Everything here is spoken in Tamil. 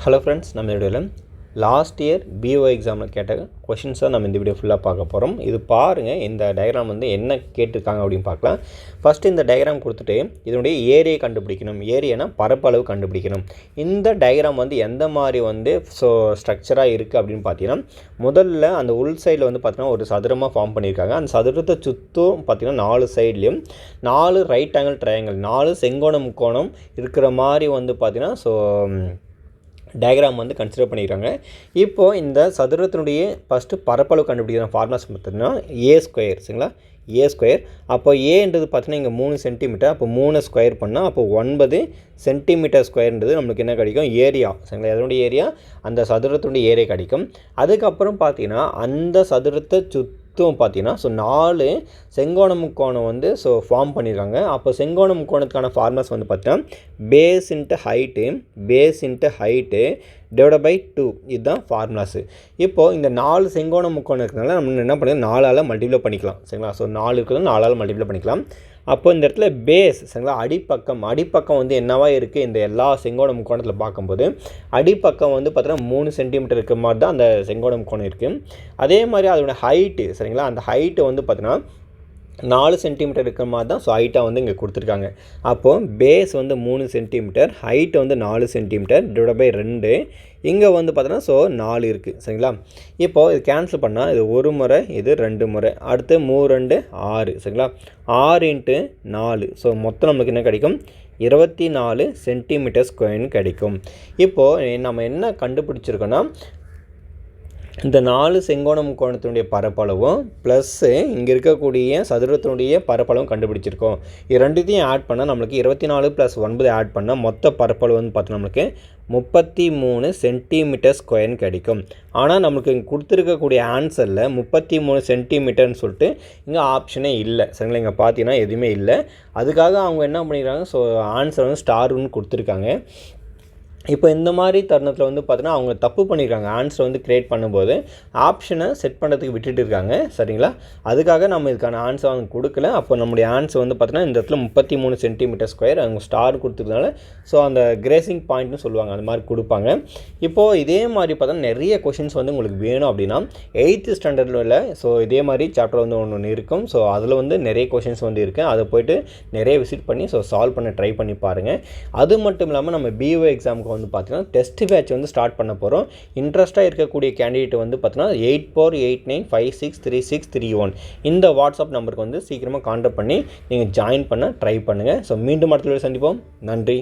ஹலோ ஃப்ரெண்ட்ஸ், நம்ம வீடியோவில் லாஸ்ட் இயர் பிஓ எக்ஸாமில் கேட்ட கொஷின்ஸாக நம்ம இந்த வீடியோ ஃபுல்லாக பார்க்க போகிறோம். இது பாருங்கள், இந்த டயக்ராம் வந்து என்ன கேட்டிருக்காங்க அப்படின்னு பார்க்கலாம். ஃபஸ்ட்டு இந்த டயக்ராம் கொடுத்துட்டு இதனுடைய ஏரியை கண்டுபிடிக்கணும். ஏரியானா பரப்பளவு கண்டுபிடிக்கணும். இந்த டயக்ராம் வந்து எந்த மாதிரி வந்து ஸ்ட்ரக்சராக இருக்குது அப்படின்னு பார்த்தீங்கன்னா, முதல்ல அந்த உள் சைடில் வந்து பார்த்தீங்கன்னா ஒரு சதுரமாக ஃபார்ம் பண்ணியிருக்காங்க. அந்த சதுரத்தை சுற்றும் பார்த்தீங்கன்னா 4 சைட்லேயும் 4 ரைட் ஆங்கிள் ட்ரையாங்கிள் 4 செங்கோண முக்கோணம் இருக்கிற மாதிரி வந்து பார்த்தீங்கன்னா டயக்ராம் வந்து கன்சிடர் பண்ணிக்கிறாங்க. இப்போது இந்த சதுரத்தினுடைய ஃபஸ்ட்டு பரப்பளவு கண்டுபிடிக்கிற ஃபார்முலாஸ் பார்த்தீங்கன்னா ஏ ஸ்கொயர், சரிங்களா? ஏ ஸ்கொயர். அப்போ ஏன்றது பார்த்தீங்கன்னா இங்கே 3 சென்டிமீட்டர். அப்போ 3 ஸ்கொயர் பண்ணால் அப்போ 9 சென்டிமீட்டர் ஸ்கொயர்ன்றது நம்மளுக்கு என்ன கிடைக்கும்? ஏரியா, சரிங்களா? அதனுடைய ஏரியா, அந்த சதுரத்தினுடைய ஏரியா கிடைக்கும். அதுக்கப்புறம் பார்த்தீங்கன்னா அந்த சதுரத்தை பார்த்தீங்கன்னா 4 செங்கோண முக்கோணம் வந்து ஃபார்ம் பண்ணியிருக்காங்க. அப்போ செங்கோண முக்கோணத்துக்கான ஃபார்முலாஸ் வந்து பார்த்தீங்கன்னா base into height divide by 2. இதுதான் ஃபார்முலாஸு. இப்போது இந்த 4 செங்கோண முக்கோணம் இருக்கிறதுனால நம்ம என்ன பண்ணுறது, 4ஆல் மல்டிப்ளை பண்ணிக்கலாம், சரிங்களா? 4 இருக்கிறது 4ஆல் மல்டிப்ளை பண்ணிக்கலாம். அப்போ இந்த இடத்துல பேஸ், சரிங்களா? அடிப்பக்கம் வந்து என்னவாக இருக்குது? இந்த எல்லா செங்கோண முக்கோணத்தில் பார்க்கும்போது அடிப்பக்கம் வந்து பார்த்தீங்கன்னா 3 சென்டிமீட்டர் இருக்கிற மாதிரி தான் அந்த செங்கோண முக்கோணம் இருக்குது. அதே மாதிரி அதோட ஹைட்டு, சரிங்களா? அந்த ஹைட்டு வந்து பார்த்தீங்கன்னா 4 சென்டிமீட்டர் இருக்கிற மாதிரி தான் ஹைட்டாக வந்து இங்கே கொடுத்துருக்காங்க. அப்போது பேஸ் வந்து 3 சென்டிமீட்டர், ஹைட்டு வந்து 4 சென்டிமீட்டர் டிவைட் பை 2. இங்கே வந்து பார்த்தோன்னா 4 இருக்குது, சரிங்களா? இப்போது இது கேன்சல் பண்ணால் இது 1 முறை, இது 2 முறை, அடுத்து 3 2 6, சரிங்களா? 6 × 4, மொத்தம் நம்மளுக்கு என்ன கிடைக்கும்? 24 சென்டிமீட்டர் ஸ்கொயர்னு கிடைக்கும். இப்போது நம்ம என்ன கண்டுபிடிச்சிருக்கோன்னா, இந்த 4 செங்கோண முக்கோணத்தினுடைய பரப்பளவும் ப்ளஸ்ஸு இங்கே இருக்கக்கூடிய சதுரத்தினுடைய பரப்பளவும் கண்டுபிடிச்சிருக்கோம். இது ரெண்டுத்தையும் ஆட் பண்ணால் நம்மளுக்கு 24 + 9 ஆட் பண்ணால் மொத்த பரப்பளவு வந்து பார்த்தோன்னா நம்மளுக்கு 33 சென்டிமீட்டர் ஸ்கொயர்னு கிடைக்கும். ஆனால் நம்மளுக்கு இங்கே கொடுத்துருக்கக்கூடிய ஆன்சரில் 33 சென்டிமீட்டர்னு சொல்லிட்டு இங்கே ஆப்ஷனே இல்லை, சரிங்களா? இங்கே பார்த்தீங்கன்னா எதுவுமே இல்லை. அதுக்காக அவங்க என்ன பண்ணிக்கிறாங்க, ஆன்சர் வந்து ஸ்டார்னு கொடுத்துருக்காங்க. இப்போ இந்த மாதிரி தருணத்தில் வந்து பார்த்தீங்கன்னா அவங்க தப்பு பண்ணியிருக்காங்க. ஆன்சர் வந்து க்ரியேட் பண்ணும்போது ஆப்ஷனை செட் பண்ணுறதுக்கு விட்டுட்டு இருக்காங்க, சரிங்களா? அதுக்காக நம்ம இதுக்கான ஆன்சர் அவங்க கொடுக்கல. அப்போ நம்முடைய ஆன்சர் வந்து பார்த்தீங்கன்னா இந்த இடத்துல 33 சென்டிமீட்டர் ஸ்கொயர் அவங்க ஸ்டார் கொடுத்துருக்கனால அந்த கிரேசிங் பாயிண்ட்னு சொல்லுவாங்க, அந்த மாதிரி கொடுப்பாங்க. இப்போது இதே மாதிரி பார்த்தா நிறைய கொஷின்ஸ் வந்து உங்களுக்கு வேணும் அப்படின்னா 8th ஸ்டாண்டர்டில் இதே மாதிரி சாப்டர் வந்து ஒன்று இருக்கும். அதில் வந்து நிறைய கொஷின்ஸ் வந்து இருக்குது. அதை போய்ட்டு நிறைய விசிட் பண்ணி சால்வ் பண்ண ட்ரை பண்ணி பாருங்கள். அது மட்டும் இல்லாமல் நம்ம பிஓ எக்ஸாமுக்கு வந்து பார்த்தீங்கன்னா டெஸ்ட் பேட்ச் வந்து ஸ்டார்ட் பண்ண போகிறோம். இன்ட்ரெஸ்ட்டாக இருக்கக்கூடிய கேண்டிடேட் வந்து பார்த்தீங்கன்னா 8489563631 இந்த வாட்ஸ்அப் நம்பருக்கு வந்து சீக்கிரமாக கான்டாக்ட் பண்ணி நீங்கள் ஜாயின் பண்ண ட்ரை பண்ணுங்கள். மீண்டும் அடுத்த வீடியோவில் சந்திப்போம். நன்றி.